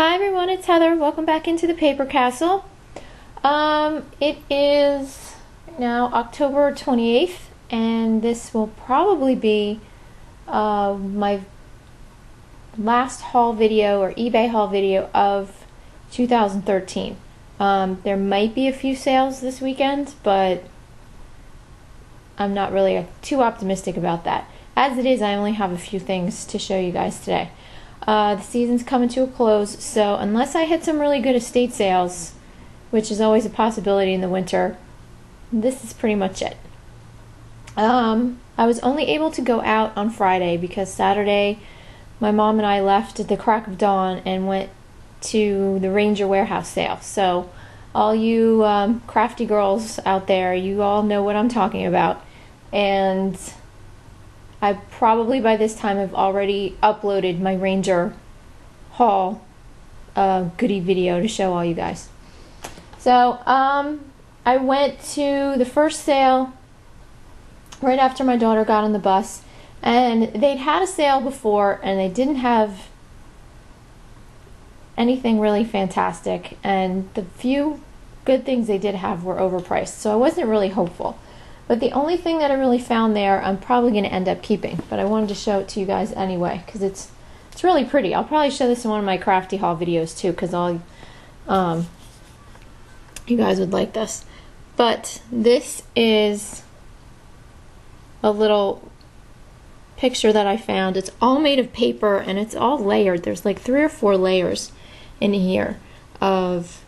Hi everyone, it's Heather. Welcome back into the Paper Castle. It is now October 28th, and this will probably be my last haul video or eBay haul video of 2013. There might be a few sales this weekend, but I'm not really too optimistic about that. As it is, I only have a few things to show you guys today. The season's coming to a close, so unless I hit some really good estate sales, which is always a possibility in the winter, this is pretty much it. I was only able to go out on Friday because Saturday my mom and I left at the crack of dawn and went to the Ranger Warehouse sale. So all you crafty girls out there, you all know what I'm talking about. And I probably by this time have already uploaded my Ranger haul goodie video to show all you guys. So I went to the first sale right after my daughter got on the bus, and they'd had a sale before and they didn't have anything really fantastic, and the few good things they did have were overpriced, so I wasn't really hopeful. But the only thing that I really found there, I'm probably going to end up keeping. But I wanted to show it to you guys anyway, because it's really pretty. I'll probably show this in one of my crafty haul videos too, because all you guys would like this. But this is a little picture that I found. It's all made of paper, and it's all layered. There's like 3 or 4 layers in here of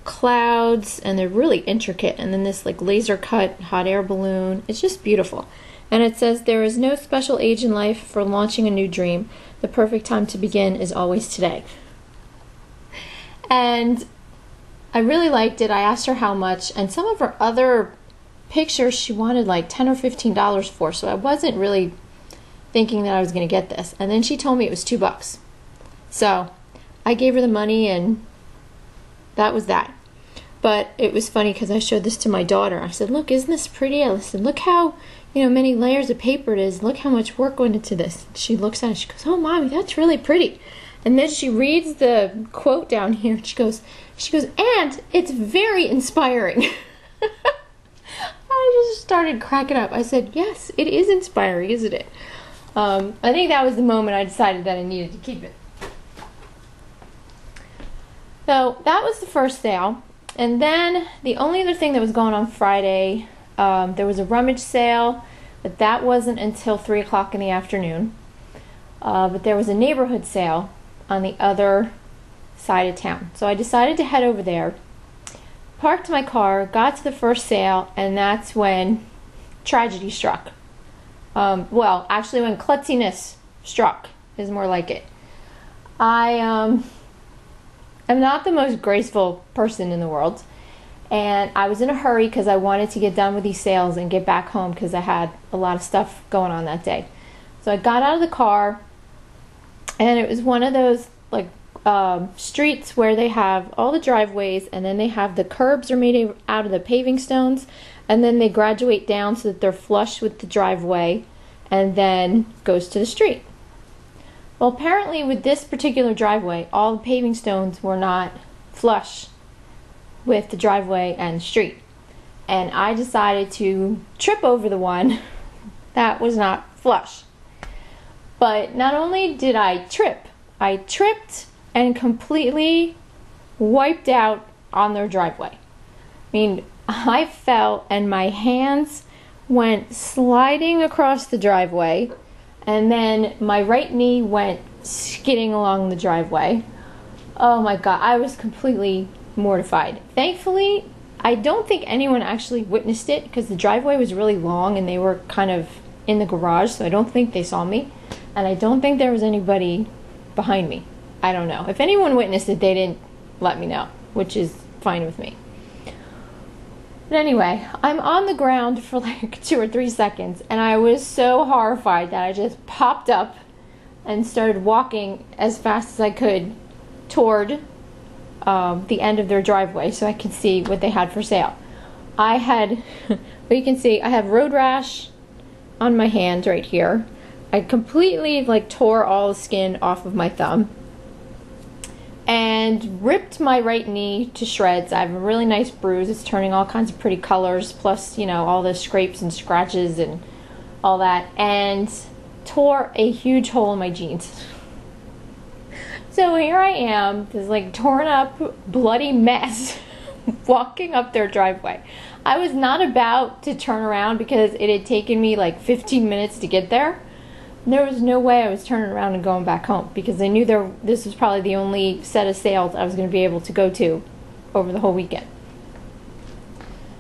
clouds, and they're really intricate, and then this like laser cut hot air balloon. It's just beautiful. And it says, "There is no special age in life for launching a new dream. The perfect time to begin is always today." And I really liked it. I asked her how much, and some of her other pictures she wanted like $10 or $15 for, so I wasn't really thinking that I was going to get this. And then she told me it was $2. So I gave her the money, and that was that. But it was funny because I showed this to my daughter. I said, "Look, isn't this pretty?" I said, "Look how many layers of paper it is. Look how much work went into this." She looks at it. She goes, "Oh, Mommy, that's really pretty." And then she reads the quote down here. She goes, "And it's very inspiring." I just started cracking up. I said, "Yes, it is inspiring, isn't it?" I think that was the moment I decided that I needed to keep it. So that was the first sale. And then the only other thing that was going on Friday, there was a rummage sale, but that wasn't until 3 o'clock in the afternoon. But there was a neighborhood sale on the other side of town. So I decided to head over there, parked my car, got to the first sale, and that's when tragedy struck. Well, actually when klutziness struck is more like it. I'm not the most graceful person in the world, and I was in a hurry because I wanted to get done with these sales and get back home because I had a lot of stuff going on that day. So I got out of the car, and it was one of those like streets where they have all the driveways, and then they have the curbs are made out of the paving stones, and then they graduate down so that they're flush with the driveway, and then goes to the street. Well, apparently with this particular driveway, all the paving stones were not flush with the driveway and street. And I decided to trip over the one that was not flush. But not only did I tripped and completely wiped out on their driveway. I mean, I fell and my hands went sliding across the driveway, and then my right knee went skidding along the driveway. Oh my God, I was completely mortified. Thankfully, I don't think anyone actually witnessed it because the driveway was really long and they were kind of in the garage, so I don't think they saw me. And I don't think there was anybody behind me. I don't know. If anyone witnessed it, they didn't let me know, which is fine with me. But anyway, I'm on the ground for like 2 or 3 seconds, and I was so horrified that I just popped up and started walking as fast as I could toward the end of their driveway so I could see what they had for sale. I had, well, you can see, I have road rash on my hand right here. I completely like tore all the skin off of my thumb. and ripped my right knee to shreds. I have a really nice bruise. It's turning all kinds of pretty colors, plus, you know, all the scrapes and scratches and all that, and tore a huge hole in my jeans. So here I am, this like torn up, bloody mess, walking up their driveway. I was not about to turn around because it had taken me like 15 minutes to get there. There was no way I was turning around and going back home because I knew this was probably the only set of sales I was going to be able to go to over the whole weekend.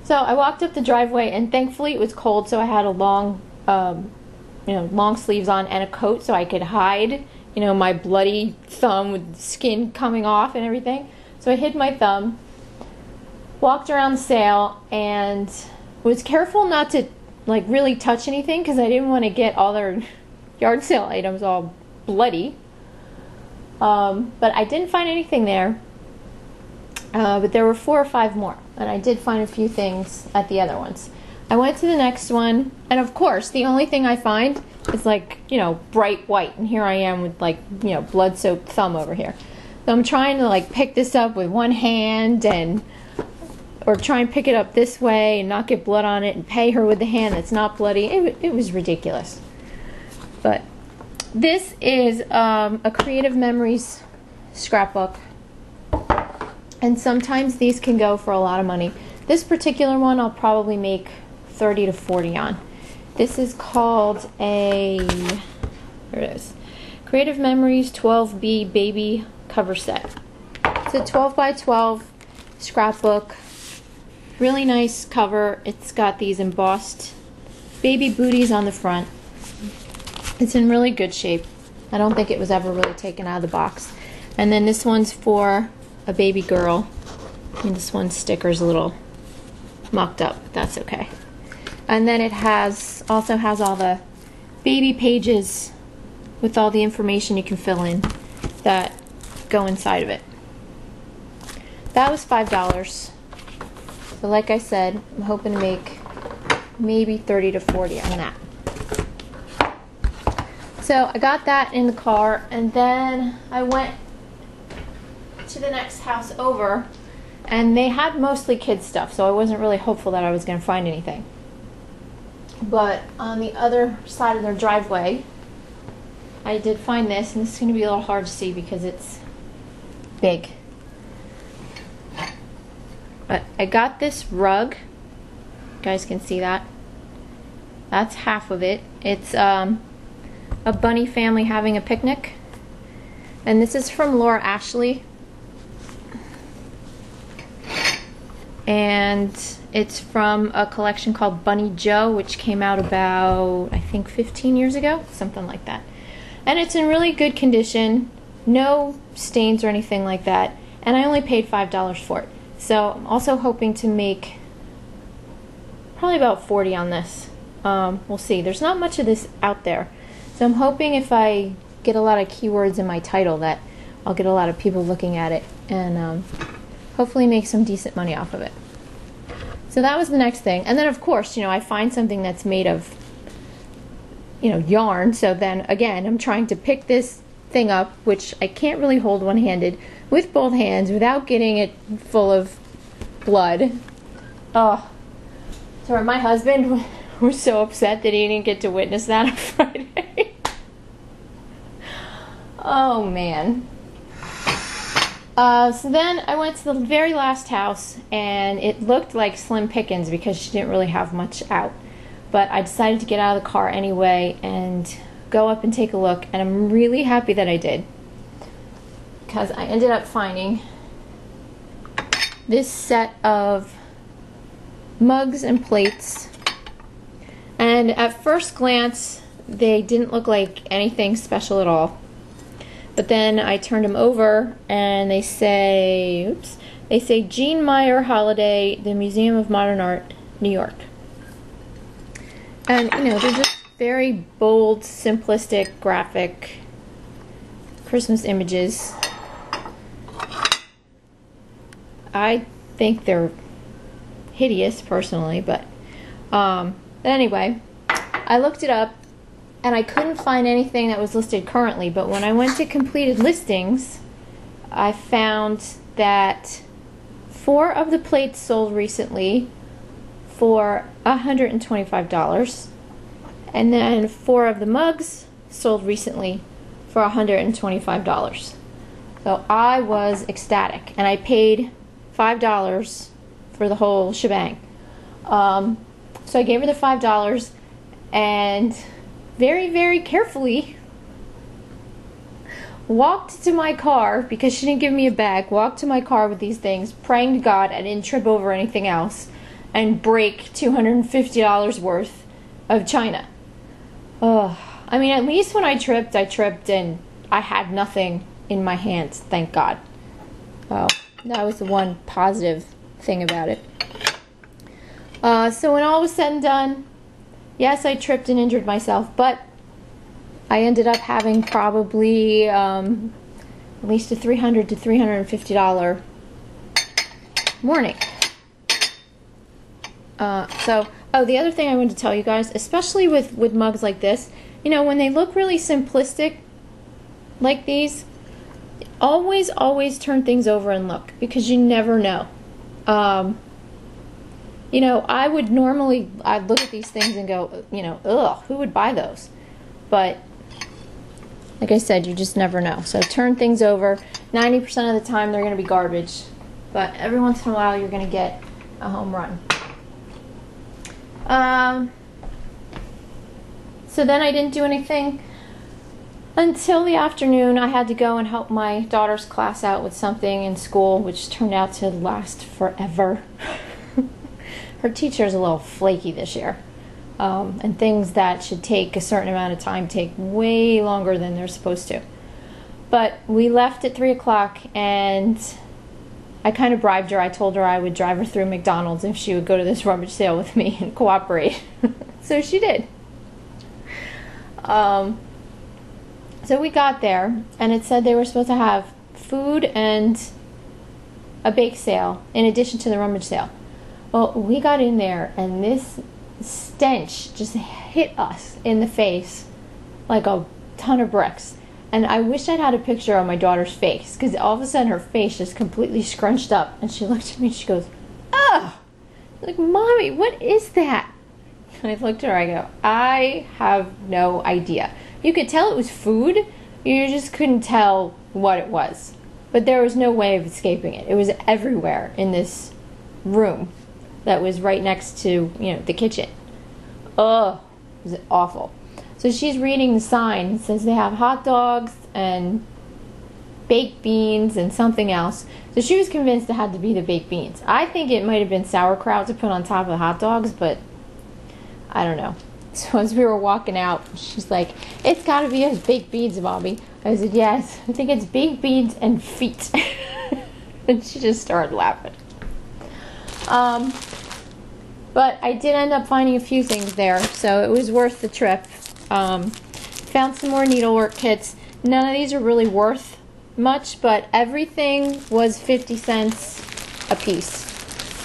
So I walked up the driveway, and thankfully it was cold, so I had a long, long sleeves on and a coat so I could hide, my bloody thumb with skin coming off and everything. So I hid my thumb, walked around the sale, and was careful not to like really touch anything because I didn't want to get all their yard sale items all bloody. But I didn't find anything there. But there were 4 or 5 more, and I did find a few things at the other ones. I went to the next one, and of course, the only thing I find is like, bright white, and here I am with like, blood-soaked thumb over here. So I'm trying to like pick this up with one hand or try and pick it up this way and not get blood on it and pay her with the hand that's not bloody. It was ridiculous. But this is a Creative Memories scrapbook, and sometimes these can go for a lot of money. This particular one I'll probably make 30 to 40 on. This is called there it is, Creative Memories 12B Baby Cover Set. It's a 12 by 12 scrapbook. Really nice cover. It's got these embossed baby booties on the front. It's in really good shape. I don't think it was ever really taken out of the box. And then this one's for a baby girl. And this one's sticker's a little mucked up, but that's okay. And then it also has all the baby pages with all the information you can fill in that go inside of it. That was $5. So like I said, I'm hoping to make maybe 30 to 40 on that. So I got that in the car, and then I went to the next house over, and they had mostly kids stuff, so I wasn't really hopeful that I was going to find anything. But on the other side of their driveway, I did find this, and this is going to be a little hard to see because it's big. But I got this rug. You guys can see that. That's half of it. It's a bunny family having a picnic, and this is from Laura Ashley, and it's from a collection called Bunny Joe, which came out about, I think, 15 years ago, something like that. And it's in really good condition, no stains or anything like that, and I only paid $5 for it. So I'm also hoping to make probably about 40 on this. We'll see. There's not much of this out there. So I'm hoping if I get a lot of keywords in my title that I'll get a lot of people looking at it and hopefully make some decent money off of it. So that was the next thing. And then of course, I find something that's made of, yarn. So then again, I'm trying to pick this thing up, which I can't really hold one-handed, with both hands without getting it full of blood. Oh, sorry, my husband was so upset that he didn't get to witness that on Friday. Oh man. So then I went to the very last house, and it looked like slim pickings because she didn't really have much out. But I decided to get out of the car anyway and go up and take a look, and I'm really happy that I did, because I ended up finding this set of mugs and plates. And at first glance, they didn't look like anything special at all. But then I turned them over, and they say, Jean Meyer Holiday, the Museum of Modern Art, New York. And, they're just very bold, simplistic, graphic Christmas images. I think they're hideous, personally, but anyway, I looked it up, and I couldn't find anything that was listed currently, but when I went to completed listings, I found that 4 of the plates sold recently for $125, and then 4 of the mugs sold recently for $125. So I was ecstatic, and I paid $5 for the whole shebang. So I gave her the $5 and very, very carefully walked to my car, because she didn't give me a bag, walked to my car with these things, praying to God I didn't trip over anything else and break $250 worth of china. I mean, at least when I tripped and I had nothing in my hands, thank God. Well, that was the one positive thing about it. So when all was said and done, yes, I tripped and injured myself, but I ended up having probably at least a $300 to $350 morning. The other thing I wanted to tell you guys, especially with mugs like this, you know, when they look really simplistic like these, always turn things over and look, because you never know. You know, I'd look at these things and go, you know, ugh, who would buy those? But like I said, you just never know. So turn things over. 90% of the time they're going to be garbage, but every once in a while you're going to get a home run. So then I didn't do anything until the afternoon. I had to go and help my daughter's class out with something in school, which turned out to last forever. Her teacher's a little flaky this year. And things that should take a certain amount of time take way longer than they're supposed to. But we left at 3 o'clock, and I kind of bribed her. I told her I would drive her through McDonald's if she would go to this rummage sale with me and cooperate. So she did. So we got there, and it said they were supposed to have food and a bake sale in addition to the rummage sale. Well, we got in there, and this stench just hit us in the face like a ton of bricks. And I wish I'd had a picture of my daughter's face, because all of a sudden her face just completely scrunched up, and she looked at me and she goes, "Ugh!" Like, "Mommy, what is that?" And I looked at her, I go, "I have no idea." You could tell it was food, you just couldn't tell what it was. But there was no way of escaping it. It was everywhere in this room that was right next to, you know, the kitchen. Ugh, it was awful. So she's reading the sign. It says they have hot dogs and baked beans and something else. So she was convinced it had to be the baked beans. I think it might have been sauerkraut to put on top of the hot dogs, but I don't know. So as we were walking out, she's like, "It's got to be those baked beans, Mommy." I said, "Yes, I think it's baked beans and feet." And she just started laughing. But I did end up finding a few things there, so it was worth the trip. Found some more needlework kits. None of these are really worth much, but everything was 50 cents a piece.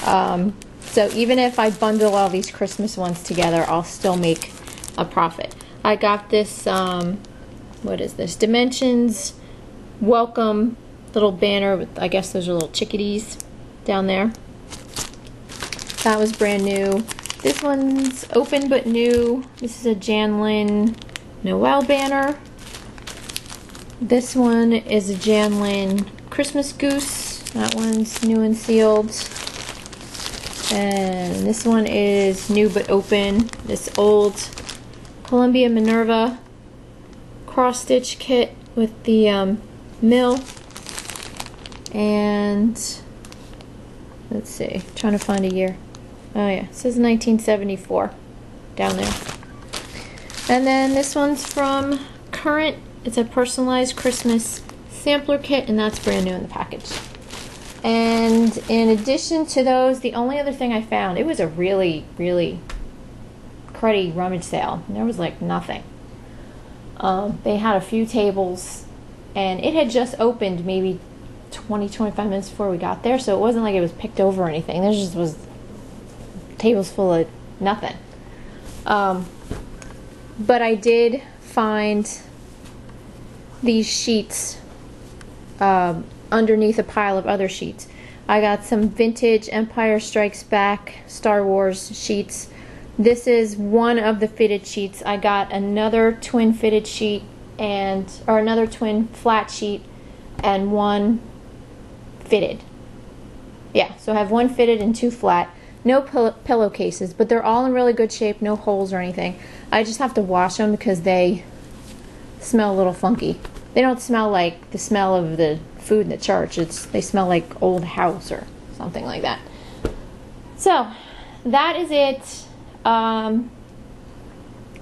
So even if I bundle all these Christmas ones together, I'll still make a profit. I got this, what is this? Dimensions welcome little banner with, I guess those are little chickadees down there. That was brand new. This one's open but new. This is a Janlin Noel banner. This one is a Janlin Christmas goose. That one's new and sealed. And this one is new but open. This old Columbia Minerva cross stitch kit with the mill. And let's see, trying to find a year. Oh yeah, it says 1974 down there. And then this one's from Current. It's a personalized Christmas sampler kit, and that's brand new in the package. And in addition to those, the only other thing I found, it was a really, really cruddy rummage sale. There was like nothing. They had a few tables, and it had just opened maybe 20-25 minutes before we got there, so it wasn't like it was picked over or anything. There just was tables full of nothing. But I did find these sheets underneath a pile of other sheets. I got some vintage Empire Strikes Back Star Wars sheets. This is one of the fitted sheets. I got another twin fitted sheet or another twin flat sheet and one fitted. Yeah, so I have one fitted and two flat. No pillowcases, but they're all in really good shape, no holes or anything. I just have to wash them because they smell a little funky. They don't smell like the smell of the food in the church. They smell like old house or something like that. So that is it.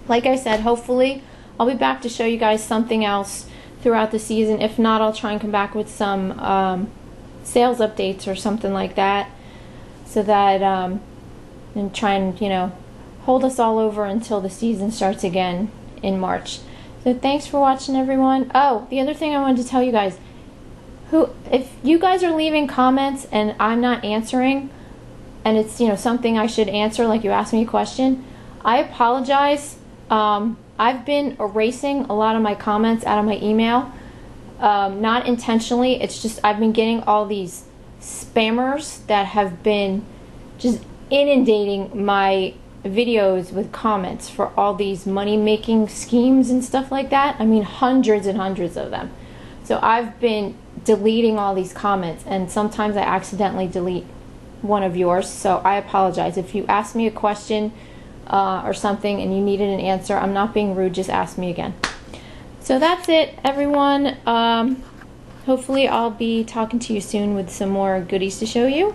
Like I said, hopefully I'll be back to show you guys something else throughout the season. If not, I'll try and come back with some sales updates or something like that, so that and try and, you know, hold us all over until the season starts again in March. So thanks for watching, everyone. Oh, the other thing I wanted to tell you guys, if you guys are leaving comments and I'm not answering, and it's, you know, something I should answer, like you asked me a question, I apologize. I've been erasing a lot of my comments out of my email, not intentionally. It's just I've been getting all these spammers that have been just inundating my videos with comments for all these money-making schemes and stuff like that. I mean, hundreds and hundreds of them. So I've been deleting all these comments, and sometimes I accidentally delete one of yours, so I apologize. If you asked me a question or something and you needed an answer, I'm not being rude, just ask me again. So that's it, everyone. Hopefully I'll be talking to you soon with some more goodies to show you.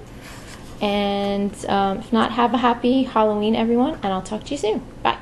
And if not, have a happy Halloween, everyone, and I'll talk to you soon. Bye.